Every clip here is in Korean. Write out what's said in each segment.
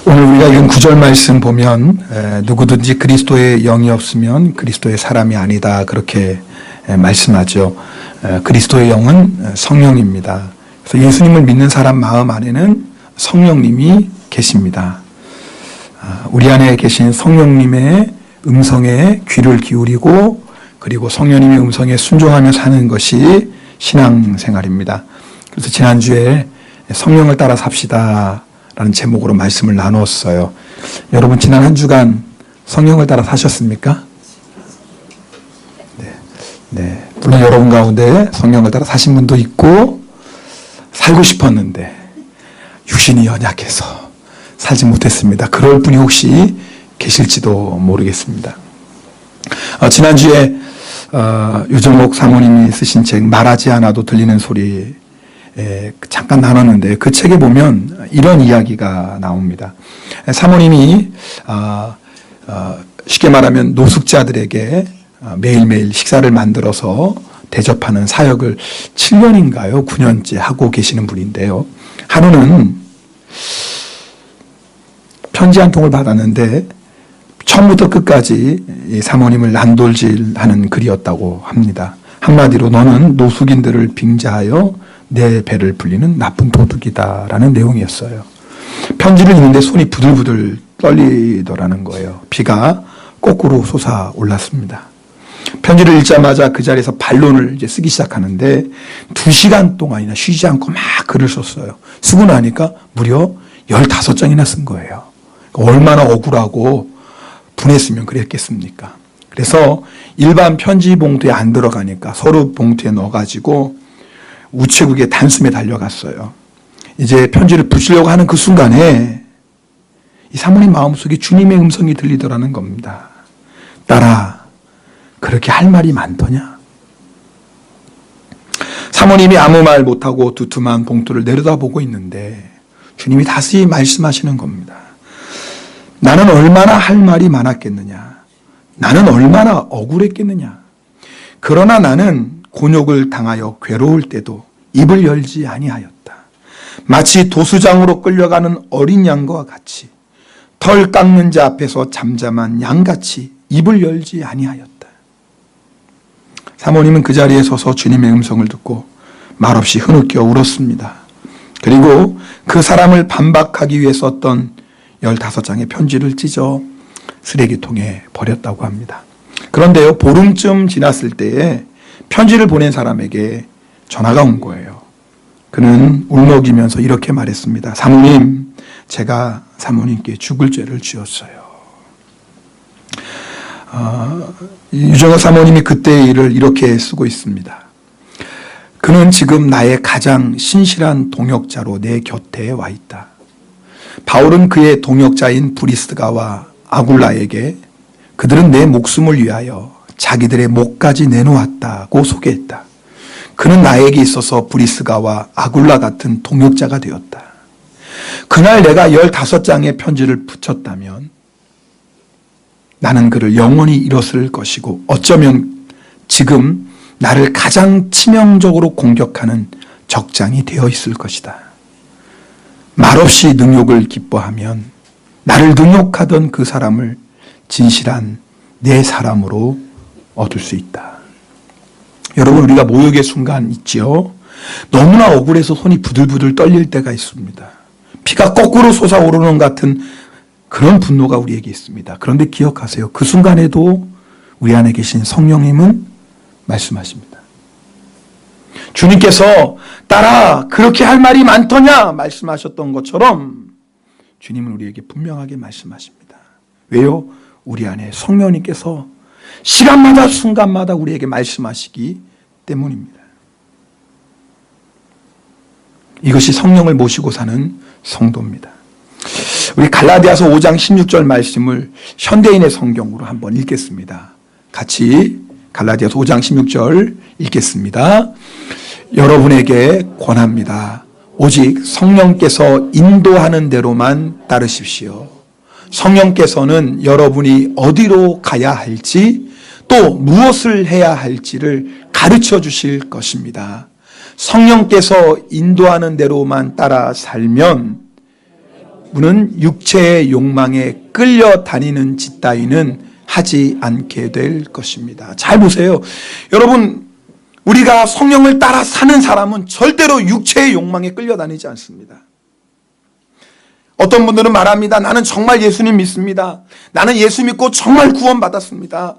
오늘 우리가 읽은 9절 말씀 보면 누구든지 그리스도의 영이 없으면 그리스도의 사람이 아니다 그렇게 말씀하죠. 그리스도의 영은 성령입니다. 그래서 예수님을 믿는 사람 마음 안에는 성령님이 계십니다. 우리 안에 계신 성령님의 음성에 귀를 기울이고 그리고 성령님의 음성에 순종하며 사는 것이 신앙생활입니다. 그래서 지난주에 성령을 따라 삽시다 라는 제목으로 말씀을 나누었어요. 여러분 지난 한 주간 성령을 따라 사셨습니까? 네. 물론 여러분 가운데 성령을 따라 사신 분도 있고 살고 싶었는데 육신이 연약해서 살지 못했습니다. 그럴 분이 혹시 계실지도 모르겠습니다. 지난주에 유정옥 사모님이 쓰신 책 말하지 않아도 들리는 소리 잠깐 나눴는데 그 책에 보면 이런 이야기가 나옵니다. 사모님이 쉽게 말하면 노숙자들에게 매일매일 식사를 만들어서 대접하는 사역을 7년인가요? 9년째 하고 계시는 분인데요. 하루는 편지 한 통을 받았는데 처음부터 끝까지 이 사모님을 난돌질하는 글이었다고 합니다. 한마디로 너는 노숙인들을 빙자하여 내 배를 불리는 나쁜 도둑이다라는 내용이었어요. 편지를 읽는데 손이 부들부들 떨리더라는 거예요. 비가 거꾸로 솟아올랐습니다. 편지를 읽자마자 그 자리에서 반론을 이제 쓰기 시작하는데 2시간 동안이나 쉬지 않고 막 글을 썼어요. 쓰고 나니까 무려 15장이나 쓴 거예요. 얼마나 억울하고 분했으면 그랬겠습니까? 그래서 일반 편지 봉투에 안 들어가니까 서류 봉투에 넣어가지고 우체국에 단숨에 달려갔어요. 이제 편지를 붙이려고 하는 그 순간에 이 사모님 마음속에 주님의 음성이 들리더라는 겁니다. 딸아, 그렇게 할 말이 많더냐? 사모님이 아무 말 못하고 두툼한 봉투를 내려다보고 있는데 주님이 다시 말씀하시는 겁니다. 나는 얼마나 할 말이 많았겠느냐? 나는 얼마나 억울했겠느냐? 그러나 나는 곤욕을 당하여 괴로울 때도 입을 열지 아니하였다. 마치 도수장으로 끌려가는 어린 양과 같이 털 깎는 자 앞에서 잠잠한 양같이 입을 열지 아니하였다. 사모님은 그 자리에 서서 주님의 음성을 듣고 말없이 흐느껴 울었습니다. 그리고 그 사람을 반박하기 위해 썼던 15장의 편지를 찢어 쓰레기통에 버렸다고 합니다. 그런데요, 보름쯤 지났을 때에 편지를 보낸 사람에게 전화가 온 거예요. 그는 울먹이면서 이렇게 말했습니다. 사모님, 제가 사모님께 죽을 죄를 지었어요. 유정호 사모님이 그때의 일을 이렇게 쓰고 있습니다. 그는 지금 나의 가장 신실한 동역자로 내 곁에 와 있다. 바울은 그의 동역자인 브리스가와 아굴라에게 그들은 내 목숨을 위하여 자기들의 목까지 내놓았다고 소개했다. 그는 나에게 있어서 브리스가와 아굴라 같은 동역자가 되었다. 그날 내가 15장의 편지를 붙였다면 나는 그를 영원히 잃었을 것이고 어쩌면 지금 나를 가장 치명적으로 공격하는 적장이 되어 있을 것이다. 말없이 능욕을 기뻐하면 나를 능욕하던 그 사람을 진실한 내 사람으로 얻을 수 있다. 여러분, 우리가 모욕의 순간 있지요? 너무나 억울해서 손이 부들부들 떨릴 때가 있습니다. 피가 거꾸로 솟아오르는 같은 그런 분노가 우리에게 있습니다. 그런데 기억하세요. 그 순간에도 우리 안에 계신 성령님은 말씀하십니다. 주님께서 딸아, 그렇게 할 말이 많더냐 말씀하셨던 것처럼 주님은 우리에게 분명하게 말씀하십니다. 왜요? 우리 안에 성령님께서 시간마다 순간마다 우리에게 말씀하시기 때문입니다. 이것이 성령을 모시고 사는 성도입니다. 우리 갈라디아서 5장 16절 말씀을 현대인의 성경으로 한번 읽겠습니다. 같이 갈라디아서 5장 16절 읽겠습니다. 여러분에게 권합니다. 오직 성령께서 인도하는 대로만 따르십시오. 성령께서는 여러분이 어디로 가야 할지 또 무엇을 해야 할지를 가르쳐 주실 것입니다. 성령께서 인도하는 대로만 따라 살면 우리는 육체의 욕망에 끌려다니는 짓 따위는 하지 않게 될 것입니다. 잘 보세요. 여러분, 우리가 성령을 따라 사는 사람은 절대로 육체의 욕망에 끌려다니지 않습니다. 어떤 분들은 말합니다. 나는 정말 예수님 믿습니다. 나는 예수 믿고 정말 구원받았습니다.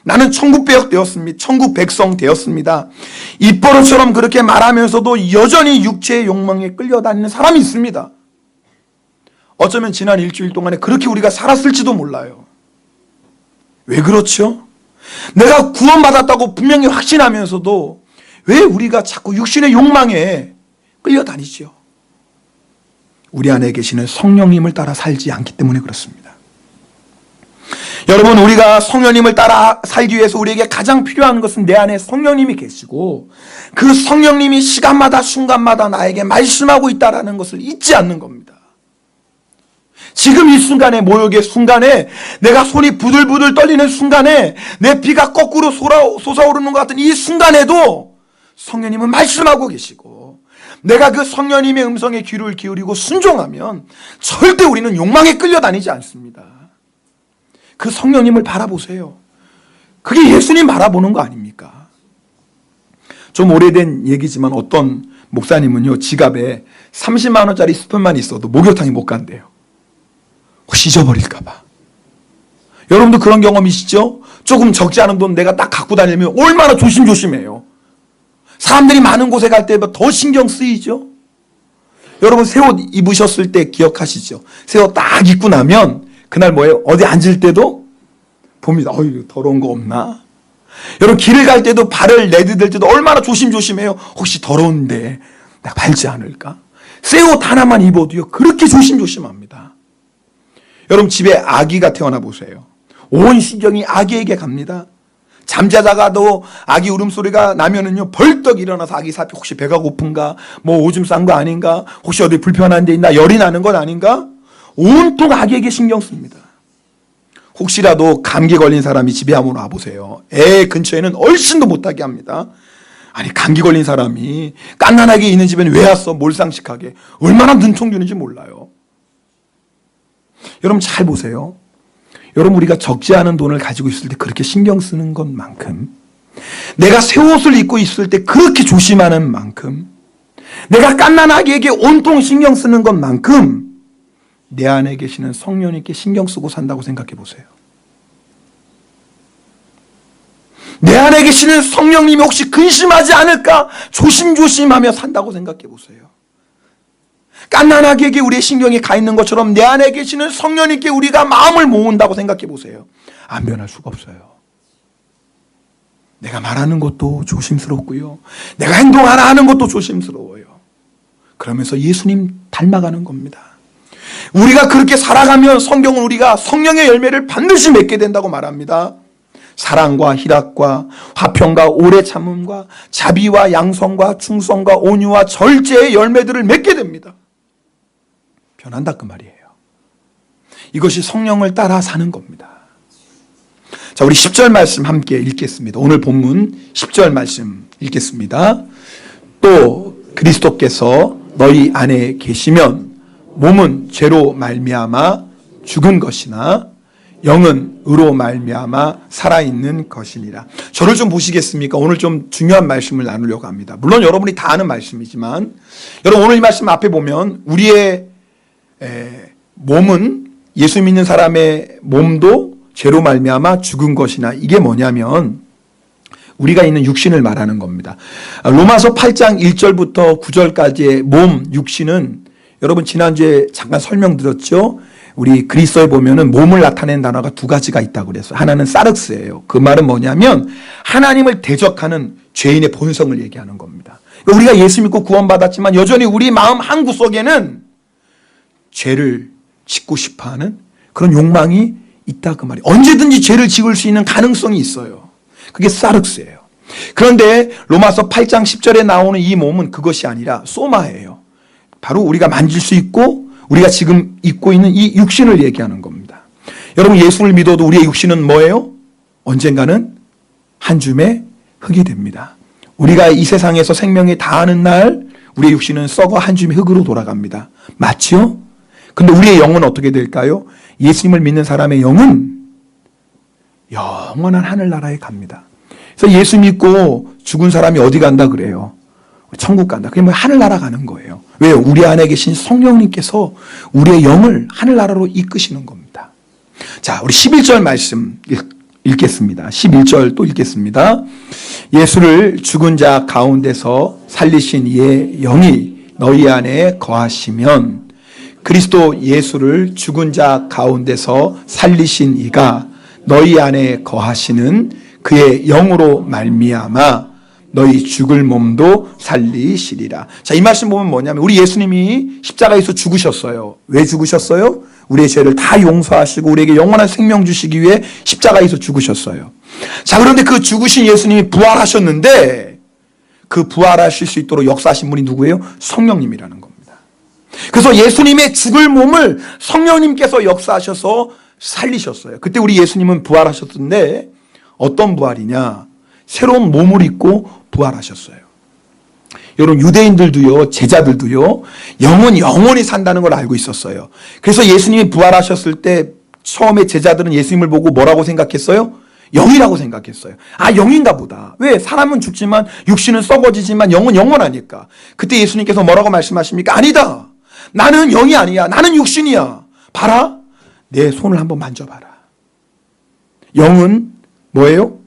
나는 천국 배역 되었습니다. 천국 백성 되었습니다. 입버릇처럼 그렇게 말하면서도 여전히 육체의 욕망에 끌려다니는 사람이 있습니다. 어쩌면 지난 일주일 동안에 그렇게 우리가 살았을지도 몰라요. 왜 그렇죠? 내가 구원받았다고 분명히 확신하면서도 왜 우리가 자꾸 육신의 욕망에 끌려다니죠? 우리 안에 계시는 성령님을 따라 살지 않기 때문에 그렇습니다. 여러분, 우리가 성령님을 따라 살기 위해서 우리에게 가장 필요한 것은 내 안에 성령님이 계시고 그 성령님이 시간마다 순간마다 나에게 말씀하고 있다는 것을 잊지 않는 겁니다. 지금 이 순간에, 모욕의 순간에, 내가 손이 부들부들 떨리는 순간에, 내 피가 거꾸로 솟아오르는 것 같은 이 순간에도 성령님은 말씀하고 계시고, 내가 그 성령님의 음성에 귀를 기울이고 순종하면 절대 우리는 욕망에 끌려다니지 않습니다. 그 성령님을 바라보세요. 그게 예수님 바라보는 거 아닙니까? 좀 오래된 얘기지만 어떤 목사님은요, 지갑에 30만 원짜리 스푼만 있어도 목욕탕에 못 간대요. 혹시 잊어버릴까봐. 여러분도 그런 경험이시죠? 조금 적지 않은 돈 내가 딱 갖고 다니면 얼마나 조심조심해요. 사람들이 많은 곳에 갈 때 더 신경 쓰이죠? 여러분, 새 옷 입으셨을 때 기억하시죠? 새 옷 딱 입고 나면 그날 뭐예요? 어디 앉을 때도 봅니다. 어이, 더러운 거 없나? 여러분, 길을 갈 때도 발을 내디딜 때도 얼마나 조심조심해요? 혹시 더러운데 내가 밟지 않을까? 새 옷 하나만 입어도요, 그렇게 조심조심합니다. 여러분, 집에 아기가 태어나 보세요. 온 신경이 아기에게 갑니다. 잠자다가도 아기 울음소리가 나면은요, 벌떡 일어나서 아기 사피 혹시 배가 고픈가? 뭐 오줌 싼 거 아닌가? 혹시 어디 불편한 데 있나? 열이 나는 건 아닌가? 온통 아기에게 신경 씁니다. 혹시라도 감기 걸린 사람이 집에 한번 와보세요. 애 근처에는 얼씬도 못하게 합니다. 아니, 감기 걸린 사람이 깐난하게 있는 집에는 왜 왔어? 몰상식하게. 얼마나 눈총 주는지 몰라요. 여러분, 잘 보세요. 여러분, 우리가 적지 않은 돈을 가지고 있을 때 그렇게 신경 쓰는 것만큼, 내가 새 옷을 입고 있을 때 그렇게 조심하는 만큼, 내가 깐난아기에게 온통 신경 쓰는 것만큼 내 안에 계시는 성령님께 신경 쓰고 산다고 생각해 보세요. 내 안에 계시는 성령님이 혹시 근심하지 않을까 조심조심하며 산다고 생각해 보세요. 깐난아기에게 우리의 신경이 가 있는 것처럼 내 안에 계시는 성령님께 우리가 마음을 모은다고 생각해 보세요. 안 변할 수가 없어요. 내가 말하는 것도 조심스럽고요, 내가 행동 하나 하는 것도 조심스러워요. 그러면서 예수님 닮아가는 겁니다. 우리가 그렇게 살아가면 성경은 우리가 성령의 열매를 반드시 맺게 된다고 말합니다. 사랑과 희락과 화평과 오래 참음과 자비와 양성과 충성과 온유와 절제의 열매들을 맺게 됩니다. 변한다 그 말이에요. 이것이 성령을 따라 사는 겁니다. 자, 우리 10절 말씀 함께 읽겠습니다. 오늘 본문 10절 말씀 읽겠습니다. 또 그리스도께서 너희 안에 계시면 몸은 죄로 말미암아 죽은 것이나 영은 의로 말미암아 살아있는 것이니라. 저를 좀 보시겠습니까? 오늘 좀 중요한 말씀을 나누려고 합니다. 물론 여러분이 다 아는 말씀이지만, 여러분 오늘 이 말씀 앞에 보면 우리의 몸은, 예수 믿는 사람의 몸도 죄로 말미암아 죽은 것이나, 이게 뭐냐면 우리가 있는 육신을 말하는 겁니다. 로마서 8장 1절부터 9절까지의 몸, 육신은 여러분 지난주에 잠깐 설명드렸죠. 우리 그리스어에 보면은 몸을 나타내는 단어가 두 가지가 있다고 그랬어요. 하나는 사륵스예요. 그 말은 뭐냐면 하나님을 대적하는 죄인의 본성을 얘기하는 겁니다. 우리가 예수 믿고 구원받았지만 여전히 우리 마음 한 구석에는 죄를 짓고 싶어하는 그런 욕망이 있다 그 말이에요. 언제든지 죄를 지을 수 있는 가능성이 있어요. 그게 사륵스예요. 그런데 로마서 8장 10절에 나오는 이 몸은 그것이 아니라 소마예요. 바로 우리가 만질 수 있고 우리가 지금 입고 있는 이 육신을 얘기하는 겁니다. 여러분, 예수를 믿어도 우리의 육신은 뭐예요? 언젠가는 한 줌의 흙이 됩니다. 우리가 이 세상에서 생명이 다하는 날 우리의 육신은 썩어 한 줌의 흙으로 돌아갑니다. 맞죠? 근데 우리의 영은 어떻게 될까요? 예수님을 믿는 사람의 영은 영원한 하늘나라에 갑니다. 그래서 예수 믿고 죽은 사람이 어디 간다 그래요? 천국 간다. 그게 뭐 하늘나라 가는 거예요. 왜요? 우리 안에 계신 성령님께서 우리의 영을 하늘나라로 이끄시는 겁니다. 자, 우리 11절 말씀 읽겠습니다. 11절 또 읽겠습니다. 예수를 죽은 자 가운데서 살리신 이의 영이 너희 안에 거하시면 그리스도 예수를 죽은 자 가운데서 살리신 이가 너희 안에 거하시는 그의 영으로 말미암아 너희 죽을 몸도 살리시리라. 자, 이 말씀 보면 뭐냐면 우리 예수님이 십자가에서 죽으셨어요. 왜 죽으셨어요? 우리의 죄를 다 용서하시고 우리에게 영원한 생명 주시기 위해 십자가에서 죽으셨어요. 자, 그런데 그 죽으신 예수님이 부활하셨는데 그 부활하실 수 있도록 역사하신 분이 누구예요? 성령님이라는 겁니다. 그래서 예수님의 죽을 몸을 성령님께서 역사하셔서 살리셨어요. 그때 우리 예수님은 부활하셨는데 어떤 부활이냐? 새로운 몸을 입고 부활하셨어요. 여러분, 유대인들도요, 제자들도요, 영은 영원히 산다는 걸 알고 있었어요. 그래서 예수님이 부활하셨을 때 처음에 제자들은 예수님을 보고 뭐라고 생각했어요? 영이라고 생각했어요. 아, 영인가 보다. 왜? 사람은 죽지만 육신은 썩어지지만 영은 영원하니까. 그때 예수님께서 뭐라고 말씀하십니까? 아니다. 나는 영이 아니야. 나는 육신이야. 봐라. 내 손을 한번 만져봐라. 영은 뭐예요?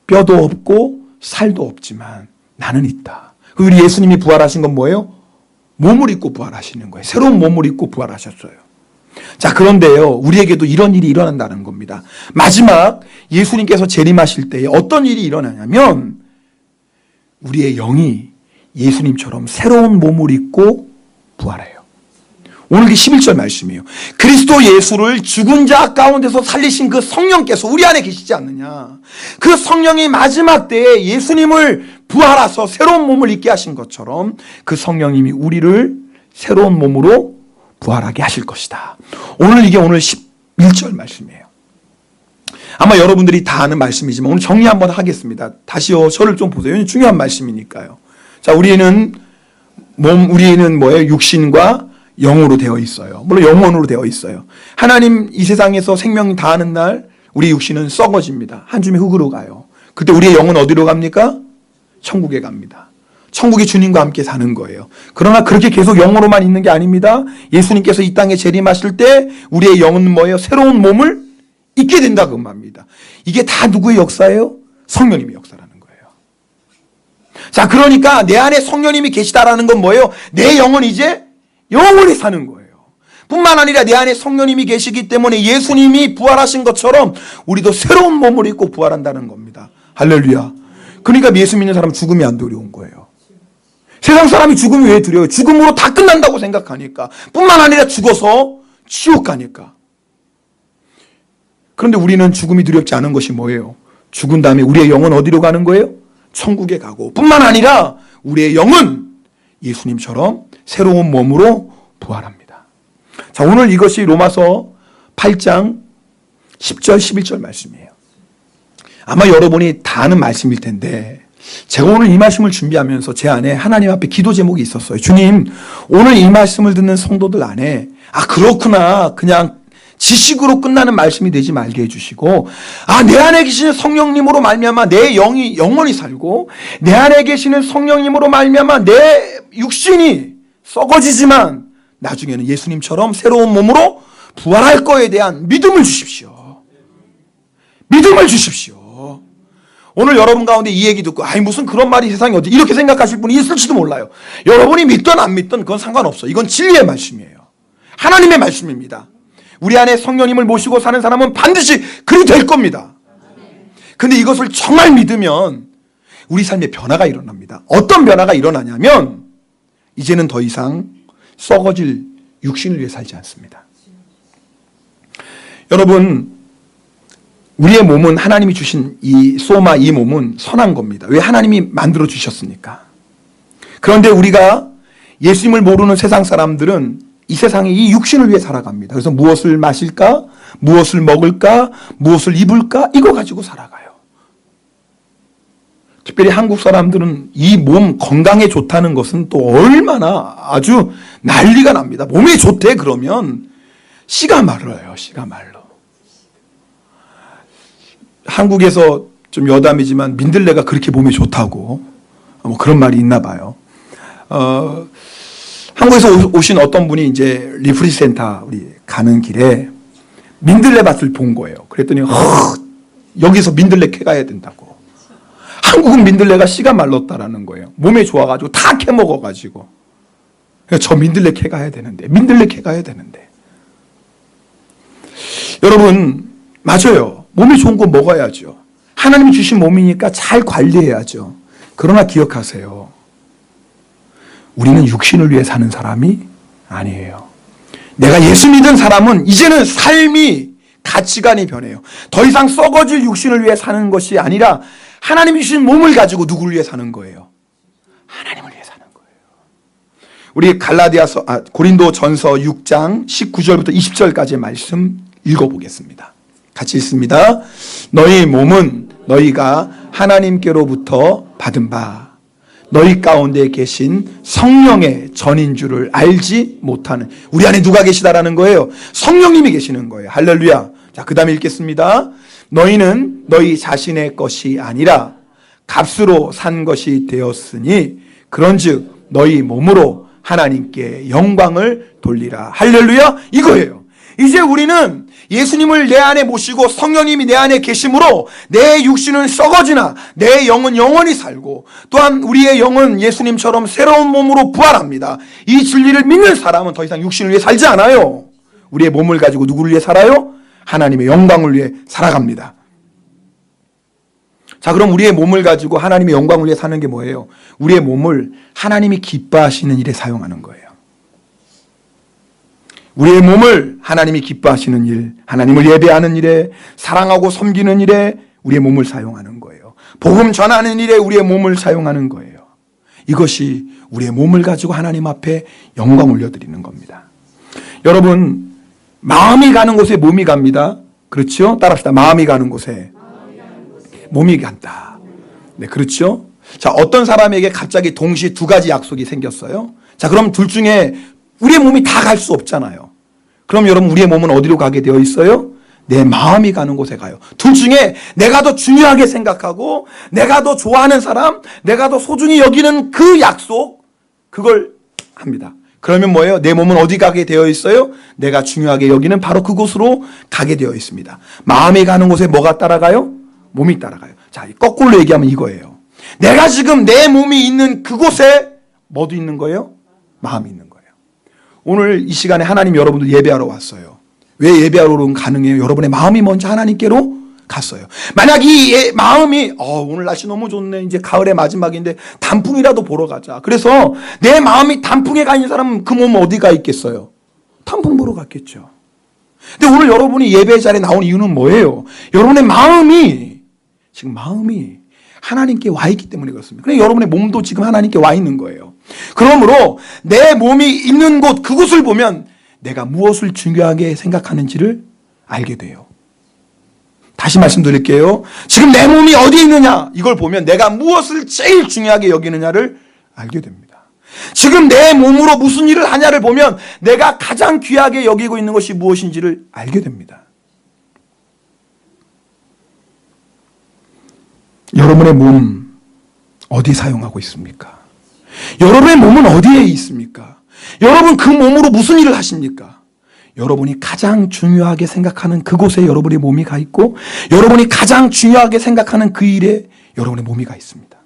뼈도 없고 살도 없지만 나는 있다. 우리 예수님이 부활하신 건 뭐예요? 몸을 입고 부활하시는 거예요. 새로운 몸을 입고 부활하셨어요. 자, 그런데요, 우리에게도 이런 일이 일어난다는 겁니다. 마지막 예수님께서 재림하실 때에 어떤 일이 일어나냐면 우리의 영이 예수님처럼 새로운 몸을 입고 부활해요. 오늘 그 11절 말씀이에요. 그리스도 예수를 죽은 자 가운데서 살리신 그 성령께서 우리 안에 계시지 않느냐. 그 성령이 마지막 때에 예수님을 부활하셔서 새로운 몸을 입게 하신 것처럼 그 성령님이 우리를 새로운 몸으로 부활하게 하실 것이다. 오늘 11절 말씀이에요. 아마 여러분들이 다 아는 말씀이지만 오늘 정리 한번 하겠습니다. 다시요, 저를 좀 보세요. 중요한 말씀이니까요. 자, 우리는 뭐예요? 육신과 영으로 되어 있어요. 물론 영혼으로 되어 있어요. 하나님 이 세상에서 생명이 다하는 날 우리 육신은 썩어집니다. 한 줌의 흙으로 가요. 그때 우리의 영은 어디로 갑니까? 천국에 갑니다. 천국이 주님과 함께 사는 거예요. 그러나 그렇게 계속 영으로만 있는 게 아닙니다. 예수님께서 이 땅에 재림하실 때 우리의 영은 뭐예요? 새로운 몸을 입게 된다 그 말입니다. 이게 다 누구의 역사예요? 성령님의 역사라는 거예요. 자, 그러니까 내 안에 성령님이 계시다라는 건 뭐예요? 내 영은 이제 영원히 사는 거예요. 뿐만 아니라 내 안에 성령님이 계시기 때문에 예수님이 부활하신 것처럼 우리도 새로운 몸을 입고 부활한다는 겁니다. 할렐루야. 그러니까 예수 믿는 사람은 죽음이 안 두려운 거예요. 세상 사람이 죽음이 왜 두려워요? 죽음으로 다 끝난다고 생각하니까. 뿐만 아니라 죽어서 지옥 가니까. 그런데 우리는 죽음이 두렵지 않은 것이 뭐예요? 죽은 다음에 우리의 영은 어디로 가는 거예요? 천국에 가고, 뿐만 아니라 우리의 영은 예수님처럼 새로운 몸으로 부활합니다. 자, 오늘 이것이 로마서 8장 10절 11절 말씀이에요. 아마 여러분이 다 아는 말씀일 텐데 제가 오늘 이 말씀을 준비하면서 제 안에 하나님 앞에 기도 제목이 있었어요. 주님, 오늘 이 말씀을 듣는 성도들 안에 그렇구나, 그냥 지식으로 끝나는 말씀이 되지 말게 해주시고, 내 안에 계시는 성령님으로 말미암아 내 영이 영원히 살고, 내 안에 계시는 성령님으로 말미암아 내 육신이 썩어지지만 나중에는 예수님처럼 새로운 몸으로 부활할 거에 대한 믿음을 주십시오. 믿음을 주십시오. 오늘 여러분 가운데 이 얘기 듣고 무슨 그런 말이 세상에 어디 이렇게 생각하실 분이 있을지도 몰라요. 여러분이 믿든 안 믿든 그건 상관없어요. 이건 진리의 말씀이에요. 하나님의 말씀입니다. 우리 안에 성령님을 모시고 사는 사람은 반드시 그리 될 겁니다. 근데 이것을 정말 믿으면 우리 삶에 변화가 일어납니다. 어떤 변화가 일어나냐면 이제는 더 이상 썩어질 육신을 위해 살지 않습니다. 여러분, 우리의 몸은 하나님이 주신 이 소마, 이 몸은 선한 겁니다. 왜? 하나님이 만들어 주셨으니까. 그런데 우리가 예수님을 모르는 세상 사람들은 이 세상에 이 육신을 위해 살아갑니다. 그래서 무엇을 마실까? 무엇을 먹을까? 무엇을 입을까? 이거 가지고 살아가요. 특별히 한국 사람들은 이 몸 건강에 좋다는 것은 또 얼마나 아주 난리가 납니다. 몸에 좋대 그러면 씨가 말라요. 씨가 말라. 한국에서 좀 여담이지만 민들레가 그렇게 몸에 좋다고 뭐 그런 말이 있나 봐요. 한국에서 오신 어떤 분이 이제 리프레시 센터 우리 가는 길에 민들레 밭을 본 거예요. 그랬더니 여기서 민들레 캐가야 된다고. 한국은 민들레가 씨가 말랐다라는 거예요. 몸에 좋아가지고 다 캐먹어가지고. 저 민들레 캐가야 되는데, 민들레 캐가야 되는데. 여러분, 맞아요. 몸에 좋은 거 먹어야죠. 하나님이 주신 몸이니까 잘 관리해야죠. 그러나 기억하세요. 우리는 육신을 위해 사는 사람이 아니에요. 내가 예수 믿은 사람은 이제는 삶이 가치관이 변해요. 더 이상 썩어질 육신을 위해 사는 것이 아니라 하나님이 주신 몸을 가지고 누구를 위해 사는 거예요? 하나님을 위해 사는 거예요. 우리 고린도전서 6장 19절부터 20절까지의 말씀 읽어보겠습니다. 같이 읽습니다. 너희 몸은 너희가 하나님께로부터 받은 바 너희 가운데 계신 성령의 전인 줄을 알지 못하는, 우리 안에 누가 계시다라는 거예요? 성령님이 계시는 거예요. 할렐루야. 자, 그 다음에 읽겠습니다. 너희는 너희 자신의 것이 아니라 값으로 산 것이 되었으니 그런즉 너희 몸으로 하나님께 영광을 돌리라. 할렐루야. 이거예요. 이제 우리는 예수님을 내 안에 모시고 성령님이 내 안에 계심으로 내 육신은 썩어지나 내 영은 영원히 살고, 또한 우리의 영은 예수님처럼 새로운 몸으로 부활합니다. 이 진리를 믿는 사람은 더 이상 육신을 위해 살지 않아요. 우리의 몸을 가지고 누구를 위해 살아요? 하나님의 영광을 위해 살아갑니다. 자, 그럼 우리의 몸을 가지고 하나님의 영광을 위해 사는 게 뭐예요? 우리의 몸을 하나님이 기뻐하시는 일에 사용하는 거예요. 우리의 몸을 하나님이 기뻐하시는 일, 하나님을 예배하는 일에, 사랑하고 섬기는 일에 우리의 몸을 사용하는 거예요. 복음 전하는 일에 우리의 몸을 사용하는 거예요. 이것이 우리의 몸을 가지고 하나님 앞에 영광 올려드리는 겁니다. 여러분, 마음이 가는 곳에 몸이 갑니다. 그렇죠? 따라합시다. 마음이 가는 곳에 몸이 간다. 네, 그렇죠? 자, 어떤 사람에게 갑자기 동시에 두 가지 약속이 생겼어요. 자, 그럼 둘 중에 우리의 몸이 다 갈 수 없잖아요. 그럼 여러분, 우리의 몸은 어디로 가게 되어 있어요? 내 마음이 가는 곳에 가요. 둘 중에 내가 더 중요하게 생각하고 내가 더 좋아하는 사람, 내가 더 소중히 여기는 그 약속, 그걸 합니다. 그러면 뭐예요? 내 몸은 어디 가게 되어 있어요? 내가 중요하게 여기는 바로 그곳으로 가게 되어 있습니다. 마음이 가는 곳에 뭐가 따라가요? 몸이 따라가요. 자, 거꾸로 얘기하면 이거예요. 내가 지금 내 몸이 있는 그곳에 뭐도 있는 거예요? 마음이 있는 거예요. 오늘 이 시간에 하나님 여러분들 예배하러 왔어요. 왜 예배하러 오면 가능해요? 여러분의 마음이 먼저 하나님께로 갔어요. 만약 이 마음이 오늘 날씨 너무 좋네, 이제 가을의 마지막인데 단풍이라도 보러 가자. 그래서 내 마음이 단풍에 가 있는 사람은 그 몸 어디가 있겠어요? 단풍 보러 갔겠죠. 근데 오늘 여러분이 예배 자리에 나온 이유는 뭐예요? 여러분의 마음이 하나님께 와 있기 때문에 그렇습니다. 그러니까 여러분의 몸도 지금 하나님께 와 있는 거예요. 그러므로 내 몸이 있는 곳, 그곳을 보면 내가 무엇을 중요하게 생각하는지를 알게 돼요. 다시 말씀드릴게요. 지금 내 몸이 어디에 있느냐, 이걸 보면 내가 무엇을 제일 중요하게 여기느냐를 알게 됩니다. 지금 내 몸으로 무슨 일을 하냐를 보면 내가 가장 귀하게 여기고 있는 것이 무엇인지를 알게 됩니다. 여러분의 몸 어디 사용하고 있습니까? 여러분의 몸은 어디에 있습니까? 여러분 그 몸으로 무슨 일을 하십니까? 여러분이 가장 중요하게 생각하는 그곳에 여러분의 몸이 가 있고, 여러분이 가장 중요하게 생각하는 그 일에 여러분의 몸이 가 있습니다.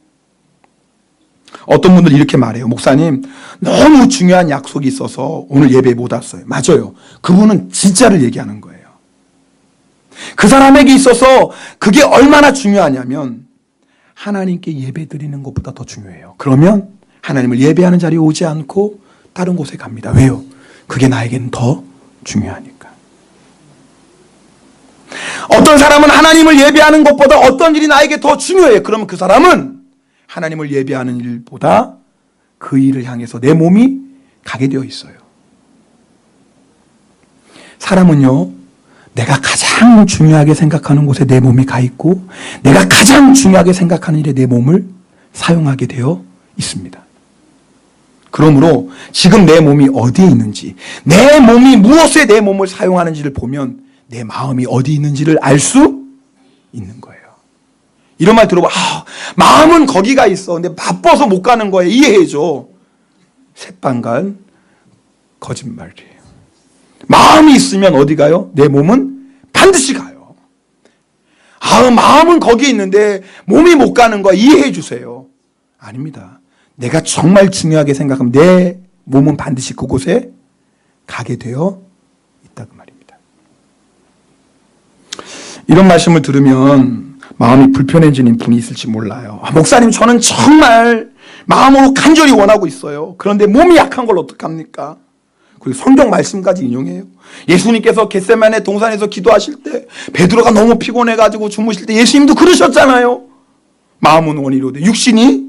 어떤 분들이 이렇게 말해요. 목사님, 너무 중요한 약속이 있어서 오늘 예배에 못 왔어요. 맞아요. 그분은 진짜를 얘기하는 거예요. 그 사람에게 있어서 그게 얼마나 중요하냐면 하나님께 예배 드리는 것보다 더 중요해요. 그러면 하나님을 예배하는 자리에 오지 않고 다른 곳에 갑니다. 왜요? 그게 나에게는 더 중요하니까. 어떤 사람은 하나님을 예배하는 것보다 어떤 일이 나에게 더 중요해요. 그러면 그 사람은 하나님을 예배하는 일보다 그 일을 향해서 내 몸이 가게 되어 있어요. 사람은요, 내가 가장 중요하게 생각하는 곳에 내 몸이 가 있고, 내가 가장 중요하게 생각하는 일에 내 몸을 사용하게 되어 있습니다. 그러므로 지금 내 몸이 어디에 있는지, 내 몸이 무엇에 내 몸을 사용하는지를 보면 내 마음이 어디 있는지를 알 수 있는 거예요. 이런 말 들어봐. 마음은 거기가 있어. 근데 바빠서 못 가는 거예요. 이해해줘. 새빵간 거짓말이에요. 마음이 있으면 어디 가요? 내 몸은 반드시 가요. 마음은 거기 있는데 몸이 못 가는 거 이해해 주세요. 아닙니다. 내가 정말 중요하게 생각하면 내 몸은 반드시 그곳에 가게 되어 있다 그 말입니다. 이런 말씀을 들으면 마음이 불편해지는 분이 있을지 몰라요. 목사님, 저는 정말 마음으로 간절히 원하고 있어요. 그런데 몸이 약한 걸 어떡합니까? 그리고 성경 말씀까지 인용해요. 예수님께서 겟세마네 동산에서 기도하실 때 베드로가 너무 피곤해가지고 주무실 때 예수님도 그러셨잖아요. 마음은 원이로되 육신이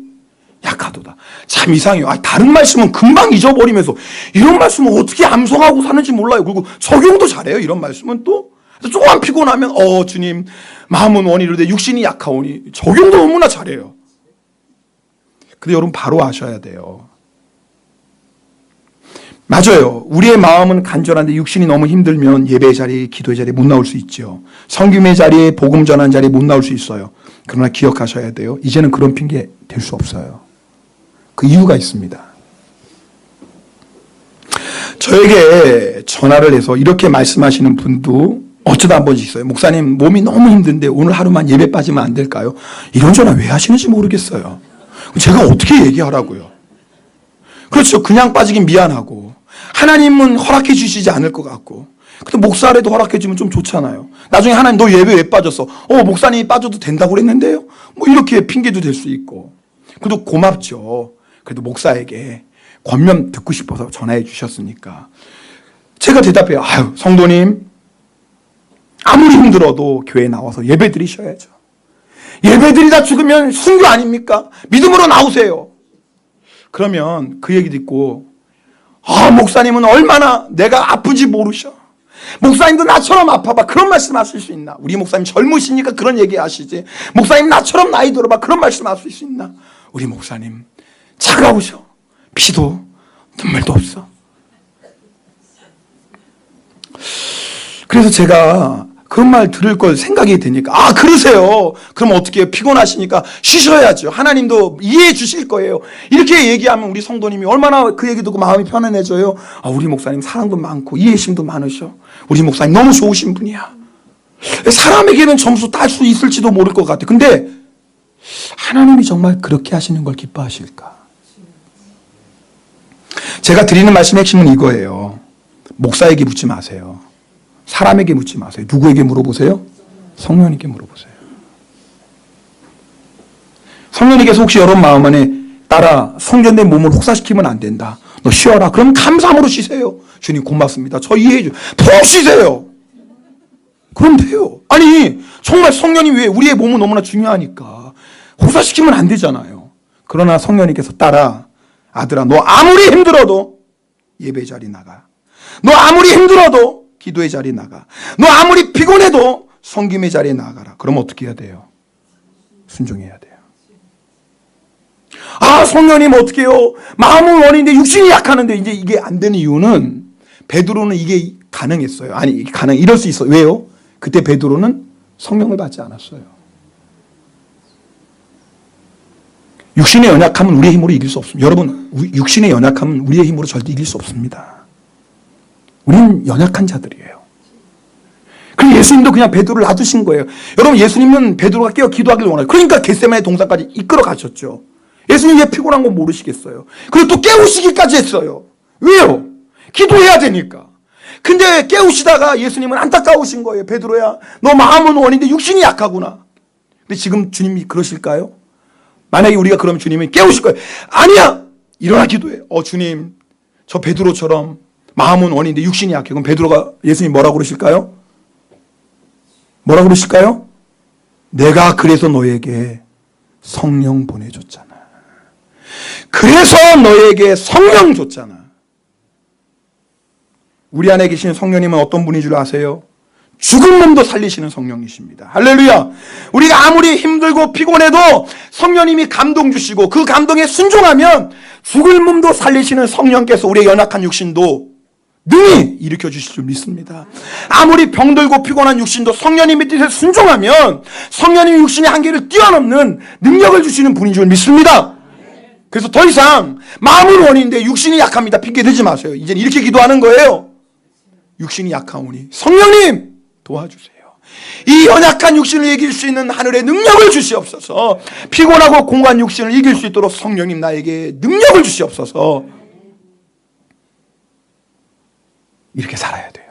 약하도다. 참 이상해요. 다른 말씀은 금방 잊어버리면서 이런 말씀은 어떻게 암송하고 사는지 몰라요. 그리고 적용도 잘해요. 이런 말씀은 또 조금만 피곤하면 주님 마음은 원이로되 육신이 약하오니 적용도 너무나 잘해요. 근데 여러분 바로 아셔야 돼요. 맞아요. 우리의 마음은 간절한데 육신이 너무 힘들면 예배 자리에, 기도의 자리에 못 나올 수 있죠. 성김의 자리에, 복음 전하는 자리에 못 나올 수 있어요. 그러나 기억하셔야 돼요. 이제는 그런 핑계 될 수 없어요. 그 이유가 있습니다. 저에게 전화를 해서 이렇게 말씀하시는 분도 어쩌다 한 번씩 있어요. 목사님, 몸이 너무 힘든데 오늘 하루만 예배 빠지면 안 될까요? 이런 전화 왜 하시는지 모르겠어요. 제가 어떻게 얘기하라고요? 그렇죠. 그냥 빠지긴 미안하고 하나님은 허락해 주시지 않을 것 같고, 근데 목사라도 허락해 주면 좀 좋잖아요. 나중에 하나님 너 예배 왜 빠졌어? 목사님이 빠져도 된다고 그랬는데요? 뭐 이렇게 핑계도 될 수 있고. 그래도 고맙죠. 그래도 목사에게 권면 듣고 싶어서 전화해 주셨으니까 제가 대답해요. 성도님, 아무리 힘들어도 교회에 나와서 예배 드리셔야죠. 예배 드리다 죽으면 순교 아닙니까? 믿음으로 나오세요. 그러면 그 얘기 듣고 목사님은 얼마나 내가 아픈지 모르셔. 목사님도 나처럼 아파봐. 그런 말씀 하실 수 있나? 우리 목사님 젊으시니까 그런 얘기 하시지. 목사님 나처럼 나이 들어봐. 그런 말씀 하실 수 있나? 우리 목사님 차가우셔. 피도 눈물도 없어. 그래서 제가 그런 말 들을 걸 생각이 되니까 그러세요. 그럼 어떻게 해요? 피곤하시니까 쉬셔야죠. 하나님도 이해해 주실 거예요. 이렇게 얘기하면 우리 성도님이 얼마나 그 얘기 듣고 마음이 편안해져요. 우리 목사님 사랑도 많고 이해심도 많으셔. 우리 목사님 너무 좋으신 분이야. 사람에게는 점수 딸 수 있을지도 모를 것 같아. 근데 하나님이 정말 그렇게 하시는 걸 기뻐하실까? 제가 드리는 말씀의 핵심은 이거예요. 목사에게 묻지 마세요. 사람에게 묻지 마세요. 누구에게 물어보세요? 성령님께 물어보세요. 성령님께서 혹시 여러분 마음 안에 딸아, 성전된 몸을 혹사시키면 안 된다. 너 쉬어라. 그럼 감사함으로 쉬세요. 주님 고맙습니다. 저 이해해 줘. 푹 쉬세요. 그럼 돼요. 아니 정말 성령님 왜 우리의 몸은 너무나 중요하니까 혹사시키면 안 되잖아요. 그러나 성령님께서 딸아, 아들아, 너 아무리 힘들어도 예배 자리 나가. 너 아무리 힘들어도 기도의 자리에 나가. 너 아무리 피곤해도 성김의 자리에 나가라. 그럼 어떻게 해야 돼요? 순종해야 돼요. 성령님 어떻게 해요? 마음은 원인데 육신이 약하는데 이제 이게 안 되는 이유는 베드로는 이게 가능했어요. 이럴 수 있어요. 왜요? 그때 베드로는 성령을 받지 않았어요. 육신의 연약함은 우리의 힘으로 이길 수 없습니다. 여러분, 육신의 연약함은 우리의 힘으로 절대 이길 수 없습니다. 우리는 연약한 자들이에요. 그럼 예수님도 그냥 베드로를 놔두신 거예요. 여러분, 예수님은 베드로가 깨어 기도하길 원해요. 그러니까 겟세마네 동산까지 이끌어 가셨죠. 예수님 왜 피곤한 건 모르시겠어요. 그리고 또 깨우시기까지 했어요. 왜요? 기도해야 되니까. 근데 깨우시다가 예수님은 안타까우신 거예요. 베드로야, 너 마음은 원인데 육신이 약하구나. 근데 지금 주님이 그러실까요? 만약에 우리가 그러면 주님이 깨우실 거예요. 아니야! 일어나 기도해. 주님, 저 베드로처럼 마음은 원인데 육신이 약해. 그럼 베드로가 예수님 뭐라고 그러실까요? 뭐라고 그러실까요? 내가 그래서 너에게 성령 보내줬잖아. 그래서 너에게 성령 줬잖아. 우리 안에 계신 성령님은 어떤 분인 줄 아세요? 죽은 몸도 살리시는 성령이십니다. 할렐루야. 우리가 아무리 힘들고 피곤해도 성령님이 감동 주시고 그 감동에 순종하면 죽을 몸도 살리시는 성령께서 우리의 연약한 육신도 능히 일으켜 주실 줄 믿습니다. 아무리 병들고 피곤한 육신도 성령님의 뜻에 순종하면 성령님의 육신의 한계를 뛰어넘는 능력을 주시는 분인 줄 믿습니다. 그래서 더 이상 마음은 원인데 육신이 약합니다. 핑계 대지 마세요. 이제는 이렇게 기도하는 거예요. 육신이 약하오니 성령님 도와주세요. 이 연약한 육신을 이길 수 있는 하늘의 능력을 주시옵소서. 피곤하고 공고한 육신을 이길 수 있도록 성령님 나에게 능력을 주시옵소서. 이렇게 살아야 돼요.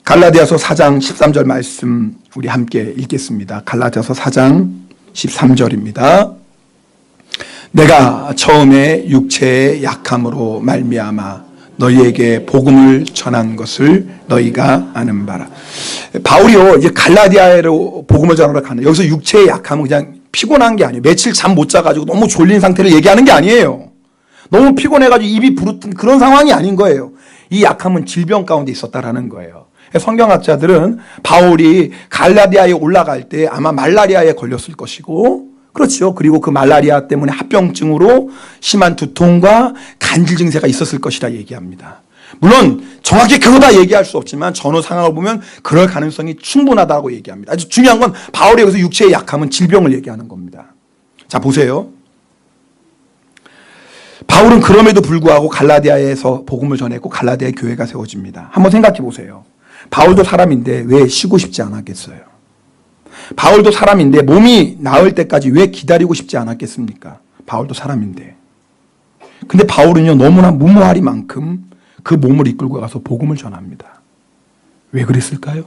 갈라디아서 4장 13절 말씀 우리 함께 읽겠습니다. 갈라디아서 4장 13절입니다. 내가 처음에 육체의 약함으로 말미암아 너희에게 복음을 전한 것을 너희가 아는 바라. 바울이요, 이제 갈라디아로 복음을 전하러 가는, 여기서 육체의 약함은 그냥 피곤한 게 아니에요. 며칠 잠 못 자가지고 너무 졸린 상태를 얘기하는 게 아니에요. 너무 피곤해가지고 입이 부르튼 그런 상황이 아닌 거예요. 이 약함은 질병 가운데 있었다라는 거예요. 성경학자들은 바울이 갈라디아에 올라갈 때 아마 말라리아에 걸렸을 것이고, 그렇죠. 그리고 그 말라리아 때문에 합병증으로 심한 두통과 간질 증세가 있었을 것이라 얘기합니다. 물론 정확히 그거다 얘기할 수 없지만 전후 상황을 보면 그럴 가능성이 충분하다고 얘기합니다. 아주 중요한 건 바울이 여기서 육체의 약함은 질병을 얘기하는 겁니다. 자, 보세요. 바울은 그럼에도 불구하고 갈라디아에서 복음을 전했고 갈라디아의 교회가 세워집니다. 한번 생각해 보세요. 바울도 사람인데 왜 쉬고 싶지 않았겠어요? 바울도 사람인데 몸이 나을 때까지 왜 기다리고 싶지 않았겠습니까? 바울도 사람인데. 근데 바울은요, 너무나 무모하리만큼 그 몸을 이끌고 가서 복음을 전합니다. 왜 그랬을까요?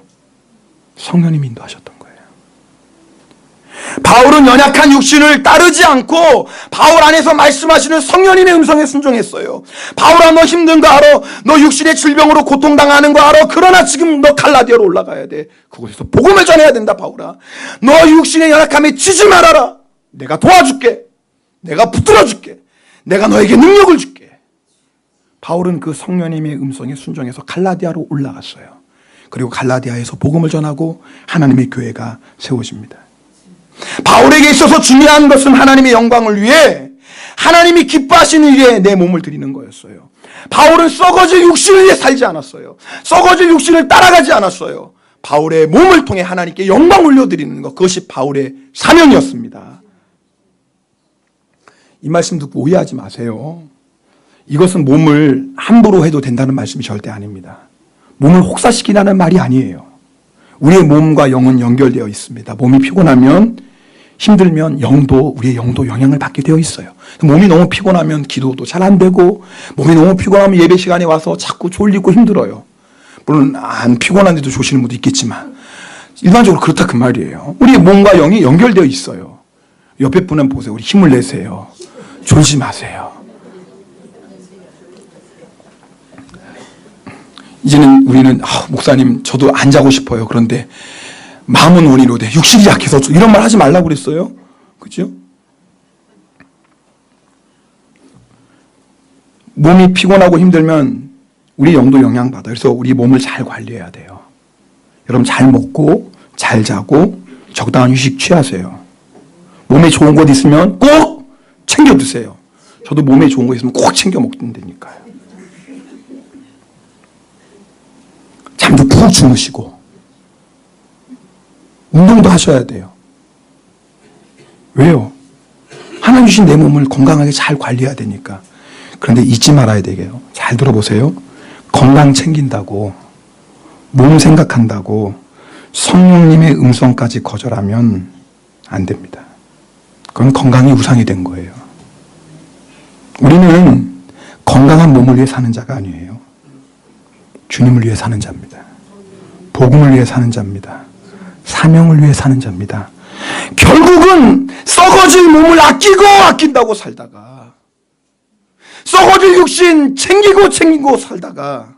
성령님이 인도하셨던 거예요. 바울은 연약한 육신을 따르지 않고 바울 안에서 말씀하시는 성령님의 음성에 순종했어요. 바울아, 너 힘든 거 알아. 너 육신의 질병으로 고통당하는 거 알아. 그러나 지금 너 갈라디아로 올라가야 돼. 그곳에서 복음을 전해야 된다. 바울아, 너 육신의 연약함에 지지 말아라. 내가 도와줄게. 내가 붙들어줄게. 내가 너에게 능력을 줄게. 바울은 그 성령님의 음성에 순종해서 갈라디아로 올라갔어요. 그리고 갈라디아에서 복음을 전하고 하나님의 교회가 세워집니다. 바울에게 있어서 중요한 것은 하나님의 영광을 위해 하나님이 기뻐하시는 일에 내 몸을 드리는 거였어요. 바울은 썩어질 육신을 위해 살지 않았어요. 썩어질 육신을 따라가지 않았어요. 바울의 몸을 통해 하나님께 영광 올려드리는 것, 그것이 바울의 사명이었습니다. 이 말씀 듣고 오해하지 마세요. 이것은 몸을 함부로 해도 된다는 말씀이 절대 아닙니다. 몸을 혹사시키라는 말이 아니에요. 우리의 몸과 영은 연결되어 있습니다. 몸이 피곤하면, 힘들면 우리의 영도 영향을 받게 되어 있어요. 몸이 너무 피곤하면 기도도 잘 안 되고, 몸이 너무 피곤하면 예배 시간에 와서 자꾸 졸리고 힘들어요. 물론 안 피곤한데도 조시는 분도 있겠지만 일반적으로 그렇다 그 말이에요. 우리의 몸과 영이 연결되어 있어요. 옆에 분은 보세요. 우리 힘을 내세요. 졸지 마세요. 이제는 우리는 목사님 저도 안 자고 싶어요. 그런데 마음은 원이로되 육신이 약해서 이런 말 하지 말라고 그랬어요. 그렇죠? 몸이 피곤하고 힘들면 우리 영도 영향받아요. 그래서 우리 몸을 잘 관리해야 돼요. 여러분 잘 먹고 잘 자고 적당한 휴식 취하세요. 몸에 좋은 것 있으면 꼭 챙겨 드세요. 저도 몸에 좋은 거 있으면 꼭 챙겨 먹는다니까요. 잠도 푹 주무시고 운동도 하셔야 돼요. 왜요? 하나님 주신 내 몸을 건강하게 잘 관리해야 되니까. 그런데 잊지 말아야 되게요. 잘 들어보세요. 건강 챙긴다고, 몸 생각한다고 성령님의 음성까지 거절하면 안 됩니다. 그건 건강이 우상이 된 거예요. 우리는 건강한 몸을 위해 사는 자가 아니에요. 주님을 위해 사는 자입니다. 복음을 위해 사는 자입니다. 사명을 위해 사는 자입니다. 결국은 썩어질 몸을 아낀다고 살다가, 썩어질 육신 챙기고 살다가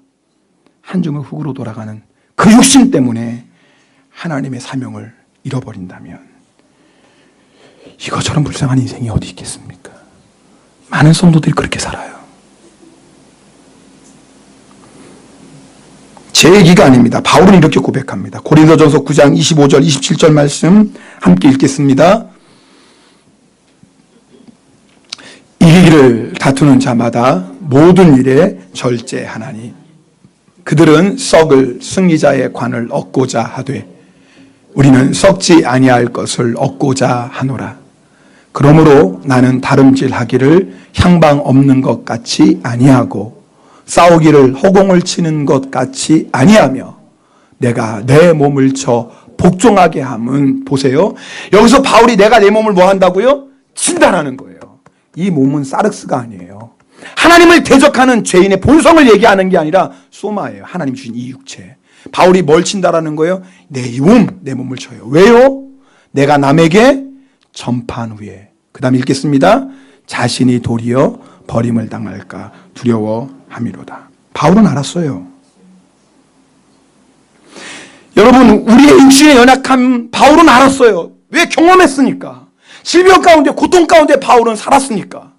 한중을 흙으로 돌아가는 그 육신 때문에 하나님의 사명을 잃어버린다면 이것처럼 불쌍한 인생이 어디 있겠습니까? 많은 성도들이 그렇게 살아요. 제 얘기가 아닙니다. 바울은 이렇게 고백합니다. 고린도전서 9장 25절 27절 말씀 함께 읽겠습니다. 이기기를 다투는 자마다 모든 일에 절제하나니 그들은 썩을 승리자의 관을 얻고자 하되 우리는 썩지 아니할 것을 얻고자 하노라. 그러므로 나는 다름질하기를 향방 없는 것 같이 아니하고 싸우기를 허공을 치는 것 같이 아니하며 내가 내 몸을 쳐 복종하게 함은, 보세요, 여기서 바울이 내가 내 몸을 뭐 한다고요? 친다라는 거예요. 이 몸은 사륵스가 아니에요. 하나님을 대적하는 죄인의 본성을 얘기하는 게 아니라 소마예요. 하나님 주신 이 육체. 바울이 뭘 친다라는 거예요? 내 몸을 쳐요. 왜요? 내가 남에게 전파한 후에, 그 다음에 읽겠습니다. 자신이 도리어 버림을 당할까 두려워함이로다. 바울은 알았어요. 여러분, 우리의 육신의 연약함 바울은 알았어요. 왜? 경험했으니까. 질병 가운데, 고통 가운데 바울은 살았으니까.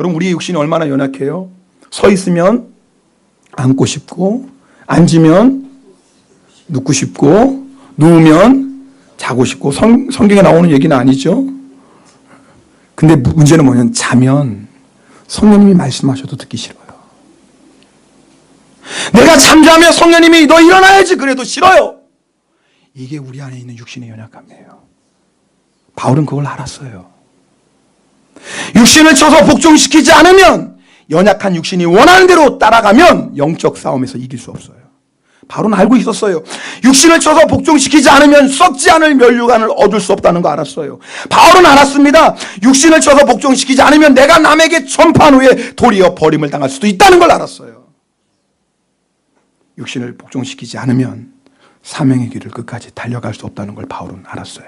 여러분, 우리의 육신이 얼마나 연약해요? 서 있으면 앉고 싶고, 앉으면 눕고 싶고, 누우면 자고 싶고. 성경에 나오는 얘기는 아니죠. 근데 문제는 뭐냐면 자면 성령님이 말씀하셔도 듣기 싫어요. 내가 잠자면 성령님이 너 일어나야지 그래도 싫어요. 이게 우리 안에 있는 육신의 연약함이에요. 바울은 그걸 알았어요. 육신을 쳐서 복종시키지 않으면, 연약한 육신이 원하는 대로 따라가면 영적 싸움에서 이길 수 없어요. 바울은 알고 있었어요. 육신을 쳐서 복종시키지 않으면 썩지 않을 면류관을 얻을 수 없다는 거 알았어요. 바울은 알았습니다. 육신을 쳐서 복종시키지 않으면 내가 남에게 전파한 후에 도리어 버림을 당할 수도 있다는 걸 알았어요. 육신을 복종시키지 않으면 사명의 길을 끝까지 달려갈 수 없다는 걸 바울은 알았어요.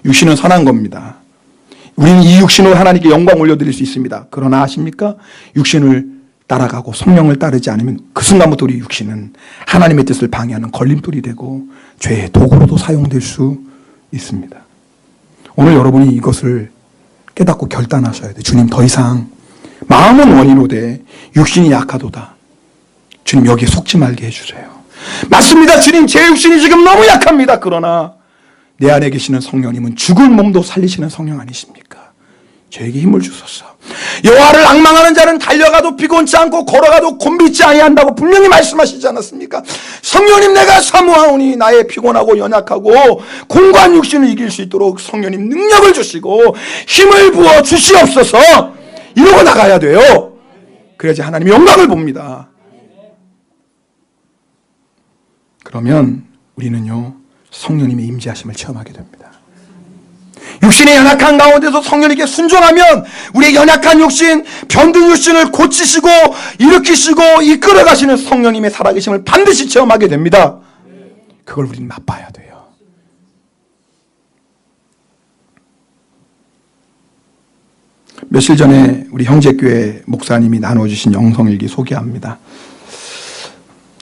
육신은 선한 겁니다. 우리는 이 육신으로 하나님께 영광 올려드릴 수 있습니다. 그러나 아십니까? 육신을 따라가고 성령을 따르지 않으면 그 순간부터 우리 육신은 하나님의 뜻을 방해하는 걸림돌이 되고 죄의 도구로도 사용될 수 있습니다. 오늘 여러분이 이것을 깨닫고 결단하셔야 돼요. 주님, 더 이상 마음은 원이로되 육신이 약하도다. 주님, 여기에 속지 말게 해주세요. 맞습니다. 주님, 제 육신이 지금 너무 약합니다. 그러나 내 안에 계시는 성령님은 죽은 몸도 살리시는 성령 아니십니까? 저에게 힘을 주소서. 여호와를 앙망하는 자는 달려가도 피곤치 않고 걸어가도 곤비지 아니한다고 분명히 말씀하시지 않았습니까? 성령님, 내가 사모하오니 나의 피곤하고 연약하고 공고한 육신을 이길 수 있도록 성령님 능력을 주시고 힘을 부어 주시옵소서. 이러고 나가야 돼요. 그래야지 하나님의 영광을 봅니다. 그러면 우리는요, 성령님의 임재하심을 체험하게 됩니다. 육신의 연약한 가운데서 성령님께 순종하면 우리의 연약한 육신, 병든 육신을 고치시고 일으키시고 이끌어 가시는 성령님의 살아계심을 반드시 체험하게 됩니다. 그걸 우리는 맛봐야 돼요. 며칠 전에 우리 형제교회 목사님이 나눠주신 영성일기 소개합니다.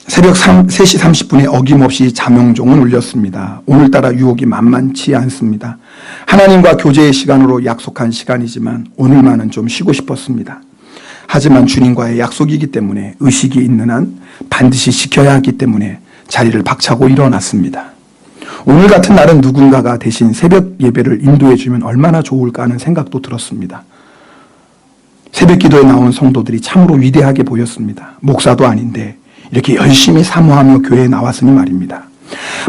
새벽 3시 30분에 어김없이 자명종을 울렸습니다. 오늘따라 유혹이 만만치 않습니다. 하나님과 교제의 시간으로 약속한 시간이지만 오늘만은 좀 쉬고 싶었습니다. 하지만 주님과의 약속이기 때문에 의식이 있는 한 반드시 지켜야 하기 때문에 자리를 박차고 일어났습니다. 오늘 같은 날은 누군가가 대신 새벽 예배를 인도해 주면 얼마나 좋을까 하는 생각도 들었습니다. 새벽 기도에 나온 성도들이 참으로 위대하게 보였습니다. 목사도 아닌데 이렇게 열심히 사모하며 교회에 나왔으니 말입니다.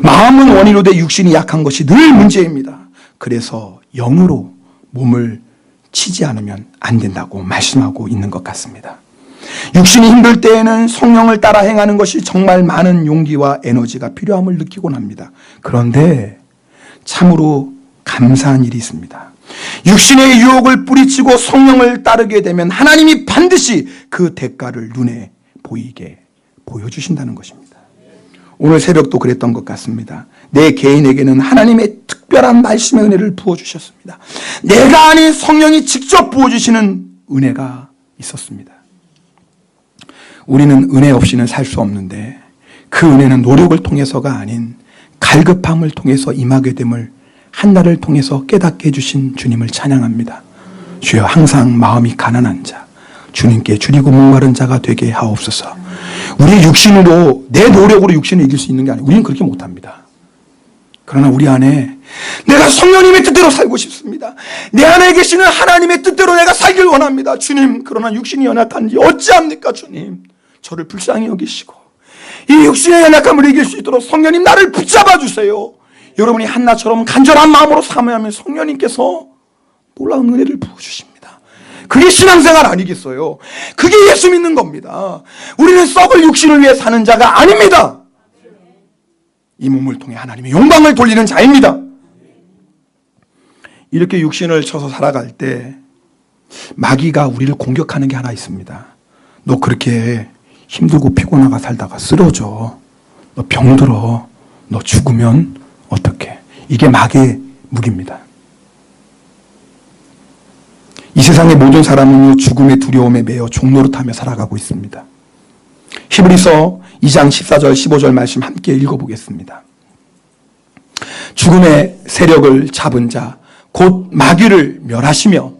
마음은 원이로되 육신이 약한 것이 늘 문제입니다. 그래서 영으로 몸을 치지 않으면 안 된다고 말씀하고 있는 것 같습니다. 육신이 힘들 때에는 성령을 따라 행하는 것이 정말 많은 용기와 에너지가 필요함을 느끼곤 합니다. 그런데 참으로 감사한 일이 있습니다. 육신의 유혹을 뿌리치고 성령을 따르게 되면 하나님이 반드시 그 대가를 눈에 보이게 보여주신다는 것입니다. 오늘 새벽도 그랬던 것 같습니다. 내 개인에게는 하나님의 특별한 말씀의 은혜를 부어주셨습니다. 내가 아닌 성령이 직접 부어주시는 은혜가 있었습니다. 우리는 은혜 없이는 살 수 없는데 그 은혜는 노력을 통해서가 아닌 갈급함을 통해서 임하게 됨을 한날을 통해서 깨닫게 해주신 주님을 찬양합니다. 주여, 항상 마음이 가난한 자, 주님께 줄이고 목마른 자가 되게 하옵소서. 우리의 육신으로, 내 노력으로 육신을 이길 수 있는 게 아니에요. 우리는 그렇게 못합니다. 그러나 우리 안에 내가 성령님의 뜻대로 살고 싶습니다. 내 안에 계시는 하나님의 뜻대로 내가 살길 원합니다. 주님, 그러나 육신이 연약한지 어찌합니까? 주님, 저를 불쌍히 여기시고 이 육신의 연약함을 이길 수 있도록 성령님 나를 붙잡아 주세요. 여러분이 한나처럼 간절한 마음으로 사모하면 성령님께서 놀라운 은혜를 부어주십니다. 그게 신앙생활 아니겠어요? 그게 예수 믿는 겁니다. 우리는 썩을 육신을 위해 사는 자가 아닙니다. 이 몸을 통해 하나님의 영광을 돌리는 자입니다. 이렇게 육신을 쳐서 살아갈 때 마귀가 우리를 공격하는 게 하나 있습니다. 너 그렇게 힘들고 피곤하가 살다가 쓰러져, 너 병들어, 너 죽으면 어떡해? 이게 마귀의 무기입니다. 이 세상의 모든 사람은 죽음의 두려움에 매여 종노릇하며 살아가고 있습니다. 히브리서 2장 14절 15절 말씀 함께 읽어보겠습니다. 죽음의 세력을 잡은 자 곧 마귀를 멸하시며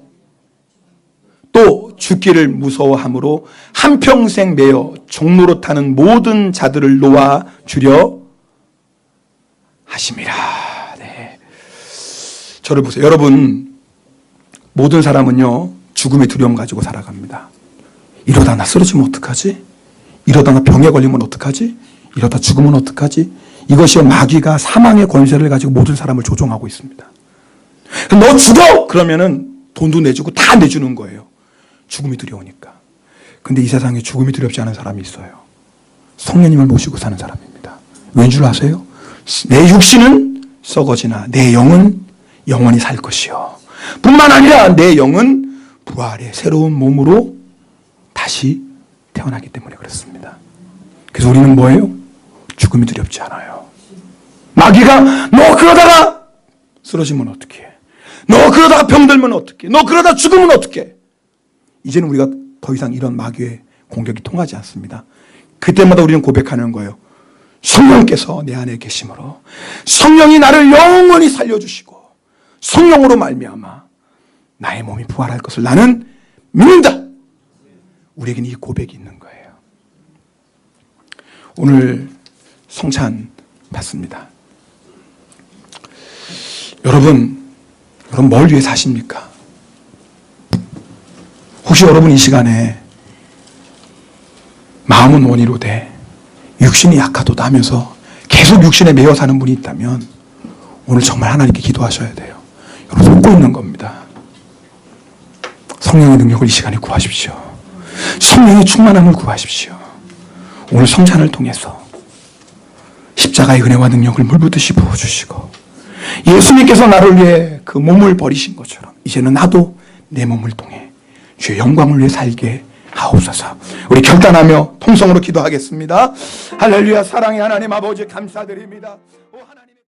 또 죽기를 무서워함으로 한평생 매여 종노릇하는 모든 자들을 놓아 주려 하심이라. 네. 저를 보세요. 여러분, 모든 사람은요 죽음의 두려움 가지고 살아갑니다. 이러다 나 쓰러지면 어떡하지? 이러다 나 병에 걸리면 어떡하지? 이러다 죽으면 어떡하지? 이것이 마귀가 사망의 권세를 가지고 모든 사람을 조종하고 있습니다. 너 죽어! 그러면은 돈도 내주고 다 내주는 거예요. 죽음이 두려우니까. 근데 이 세상에 죽음이 두렵지 않은 사람이 있어요. 성령님을 모시고 사는 사람입니다. 왠 줄 아세요? 내 육신은 썩어지나 내 영은 영원히 살 것이요. 뿐만 아니라 내 영은 부활의 새로운 몸으로 다시 태어나기 때문에 그렇습니다. 그래서 우리는 뭐예요? 죽음이 두렵지 않아요. 마귀가 너 그러다가 쓰러지면 어떡해? 너 그러다가 병들면 어떡해? 너 그러다 죽으면 어떡해? 이제는 우리가 더 이상 이런 마귀의 공격이 통하지 않습니다. 그때마다 우리는 고백하는 거예요. 성령께서 내 안에 계심으로 성령이 나를 영원히 살려주시고 성령으로 말미암아 나의 몸이 부활할 것을 나는 믿는다. 우리에게는 이 고백이 있는 거예요. 오늘 성찬 받습니다. 여러분 뭘 위해 사십니까? 혹시 여러분 이 시간에 마음은 원이로 돼 육신이 약하도다 하면서 계속 육신에 매여 사는 분이 있다면 오늘 정말 하나님께 기도하셔야 돼요. 여러분 속고 있는 겁니다. 성령의 능력을 이 시간에 구하십시오. 성령의 충만함을 구하십시오. 오늘 성찬을 통해서 십자가의 은혜와 능력을 물붓듯이 부어주시고 예수님께서 나를 위해 그 몸을 버리신 것처럼 이제는 나도 내 몸을 통해 주의 영광을 위해 살게 하옵소서. 우리 결단하며 통성으로 기도하겠습니다. 할렐루야. 사랑의 하나님 아버지 감사드립니다. 오 하나님.